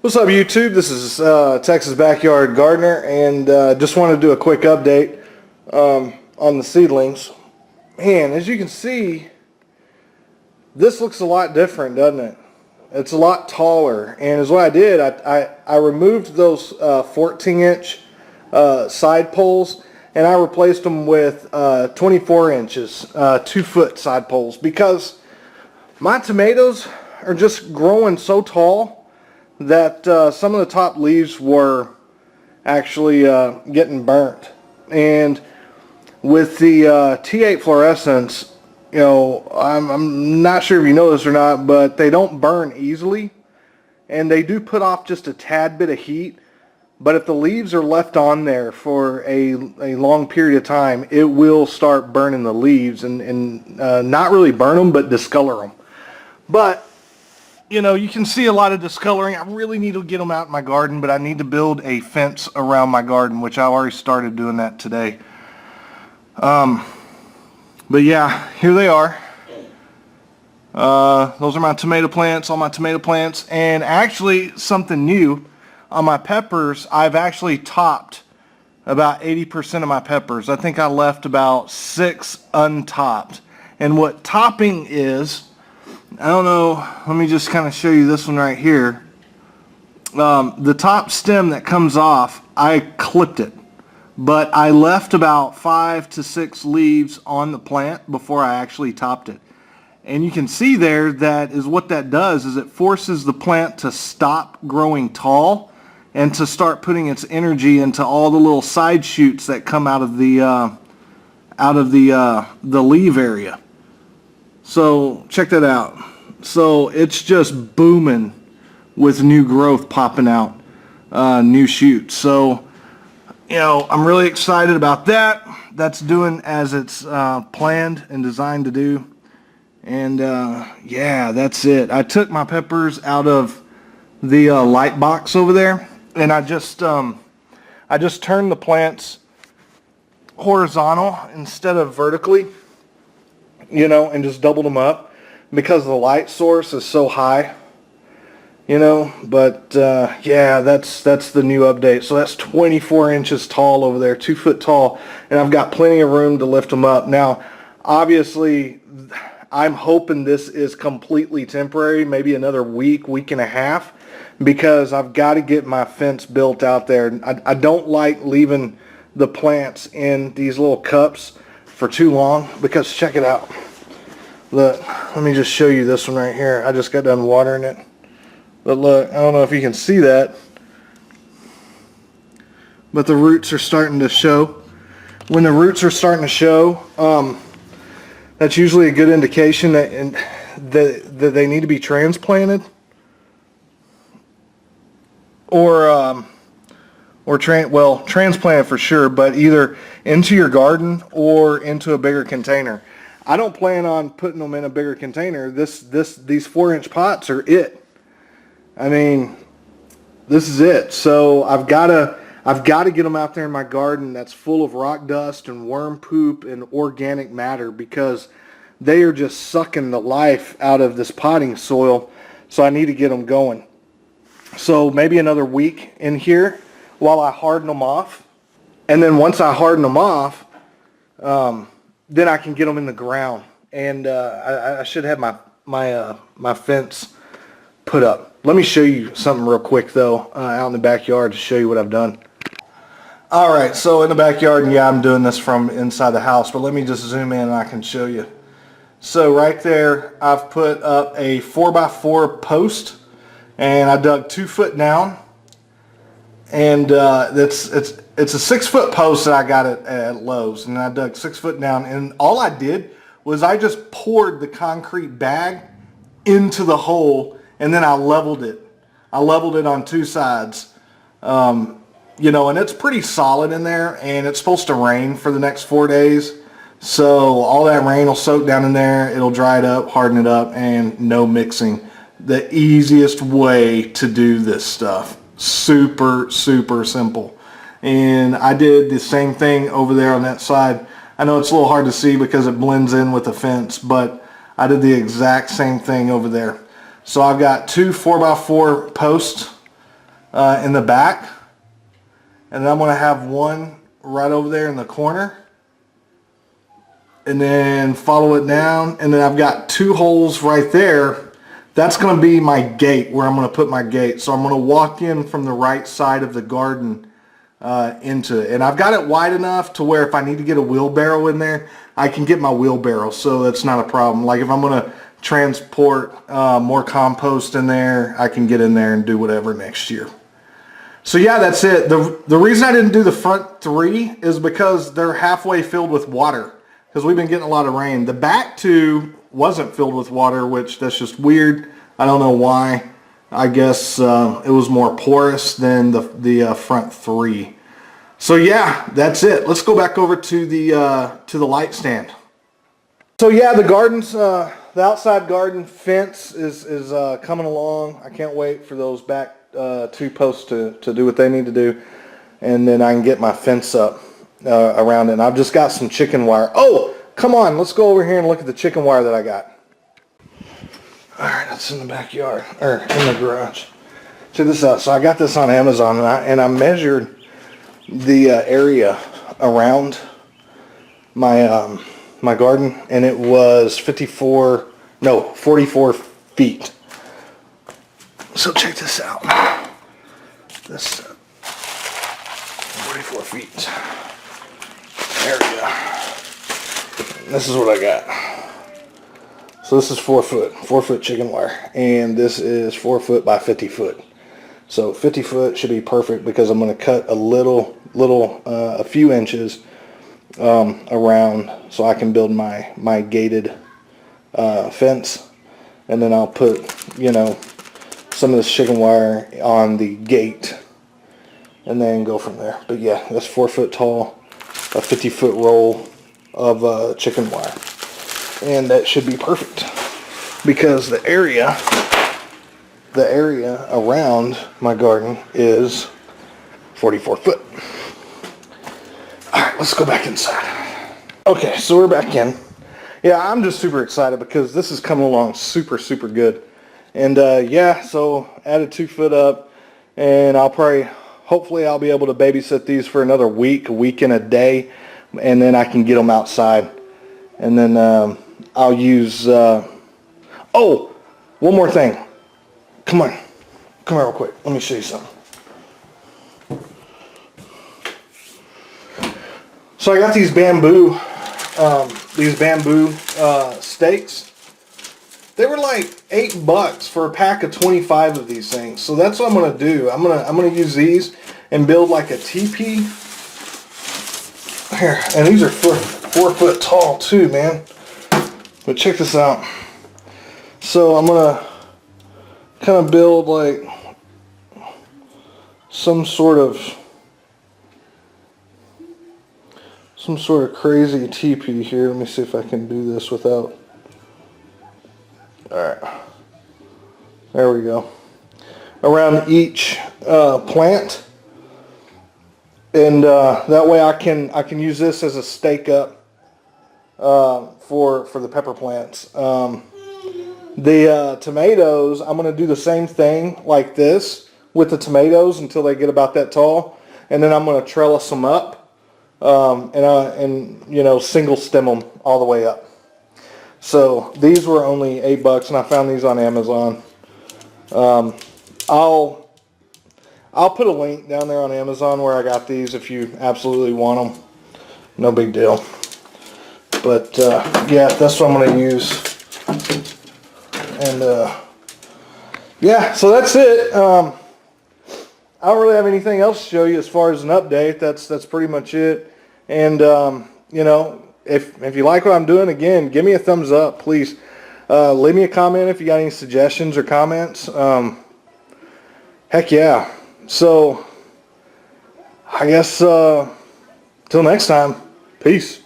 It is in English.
What's up, YouTube? This is Texas Backyard Gardener, and just want to do a quick update on the seedlings. Man, as you can see, this looks a lot different, doesn't it? It's a lot taller, and as what I did, I removed those 14-inch side poles, and I replaced them with 24 inches, 2-foot side poles, because my tomatoes are just growing so tall that some of the top leaves were actually getting burnt. And with the T8 fluorescents, you know, I'm not sure if you know this or not, but they don't burn easily, and they do put off just a tad bit of heat. But if the leaves are left on there for a long period of time, it will start burning the leaves and not really burn them, but discolor them. But you know, you can see a lot of discoloring. I really need to get them out in my garden, but I need to build a fence around my garden, which I already started doing that today. But yeah, here they are. Those are my tomato plants, all my tomato plants. And actually, something new, on my peppers, I've actually topped about 80% of my peppers. I think I left about 6 untopped. And what topping is, I don't know, let me just kind of show you this one right here. The top stem that comes off, I clipped it, but I left about 5 to 6 leaves on the plant before I actually topped it. And you can see there that is what that does is it forces the plant to stop growing tall and to start putting its energy into all the little side shoots that come out of the leaf area. So check that out. So it's just booming with new growth popping out, new shoots. So, you know, I'm really excited about that. That's doing as it's planned and designed to do. And yeah, that's it. I took my peppers out of the light box over there, and I just turned the plants horizontal instead of vertically. You know, and just doubled them up because the light source is so high, you know. But yeah, that's the new update. So that's 24 inches tall over there, 2 foot tall, and I've got plenty of room to lift them up. Now, obviously, I'm hoping this is completely temporary, maybe another week and a half, because I've got to get my fence built out there. I don't like leaving the plants in these little cups for too long, because check it out. Look, let me just show you this one right here. I just got done watering it. But look, I don't know if you can see that, but the roots are starting to show. When the roots are starting to show, that's usually a good indication that they need to be transplanted or transplanted for sure, but either into your garden or into a bigger container. I don't plan on putting them in a bigger container. These 4-inch pots are it. I mean, this is it. So I've got to get them out there in my garden that's full of rock dust and worm poop and organic matter, because they are just sucking the life out of this potting soil. So I need to get them going. So maybe another week in here while I harden them off, and then once I harden them off, then I can get them in the ground, and I should have my fence put up. Let me show you something real quick though, out in the backyard, to show you what I've done. All right, so in the backyard, and yeah, I'm doing this from inside the house, but let me just zoom in and I can show you. So right there, I've put up a 4x4 post, and I dug 2 foot down. And it's a 6-foot post that I got at Lowe's, and I dug 6 foot down, and all I did was I just poured the concrete bag into the hole, and then I leveled it. I leveled it on 2 sides, you know, and it's pretty solid in there, and it's supposed to rain for the next 4 days, so all that rain will soak down in there. It'll dry it up, harden it up, and no mixing. The easiest way to do this stuff. Super simple. And I did the same thing over there on that side. I know it's a little hard to see because it blends in with the fence, but I did the exact same thing over there. So I've got 2 4x4 posts in the back. And then I'm going to have one right over there in the corner. And then follow it down. And then I've got 2 holes right there. That's going to be my gate, where I'm going to put my gate. So I'm going to walk in from the right side of the garden into it. And I've got it wide enough to where if I need to get a wheelbarrow in there, I can get my wheelbarrow. So that's not a problem. Like if I'm going to transport more compost in there, I can get in there and do whatever next year. So yeah, that's it. The reason I didn't do the front 3 is because they're halfway filled with water, because we've been getting a lot of rain. The back 2 wasn't filled with water, which that's just weird. I don't know why. I guess it was more porous than the front 3. So yeah, that's it. Let's go back over to the light stand. So yeah, the gardens, the outside garden fence is coming along. I can't wait for those back 2 posts to do what they need to do, and then I can get my fence up around it. And I've just got some chicken wire. Oh, come on, let's go over here and look at the chicken wire that I got. All right, that's in the backyard, or in the garage. Check this out. So I got this on Amazon, and I measured the area around my my garden, and it was 44 feet. So check this out. This 44 feet area. This is what I got. So this is 4 foot chicken wire, and this is 4 foot by 50 foot. So 50 foot should be perfect, because I'm going to cut a few inches around so I can build my gated fence, and then I'll put, you know, some of this chicken wire on the gate, and then go from there. But yeah, that's 4 foot tall, a 50 foot roll of chicken wire, and that should be perfect, because the area around my garden is 44 foot. All right, let's go back inside. Okay, so we're back in. Yeah, I'm just super excited because this is coming along super good. And yeah, so added 2 foot up, and hopefully I'll be able to babysit these for another a week and a day, and then I can get them outside. And then I'll use, oh, one more thing. Come here real quick. Let me show you something. So I got these bamboo stakes. They were like $8 for a pack of 25 of these things. So that's what I'm gonna do. I'm gonna use these and build like a teepee. Here, and these are 4 foot tall too, man. But check this out. So I'm gonna kind of build like some sort of crazy teepee here. Let me see if I can do this without. Alright, there we go. Around each plant, and that way I can use this as a stake up for the pepper plants. The tomatoes, I'm going to do the same thing like this with the tomatoes until they get about that tall, and then I'm going to trellis them up, and you know, single stem them all the way up. So these were only $8, and I found these on Amazon. I'll put a link down there on Amazon where I got these if you absolutely want them. No big deal. But yeah, that's what I'm going to use. And yeah, so that's it. I don't really have anything else to show you as far as an update. That's pretty much it. And you know, if you like what I'm doing, again, give me a thumbs up, please. Leave me a comment if you got any suggestions or comments. Heck yeah. So I guess till next time, peace.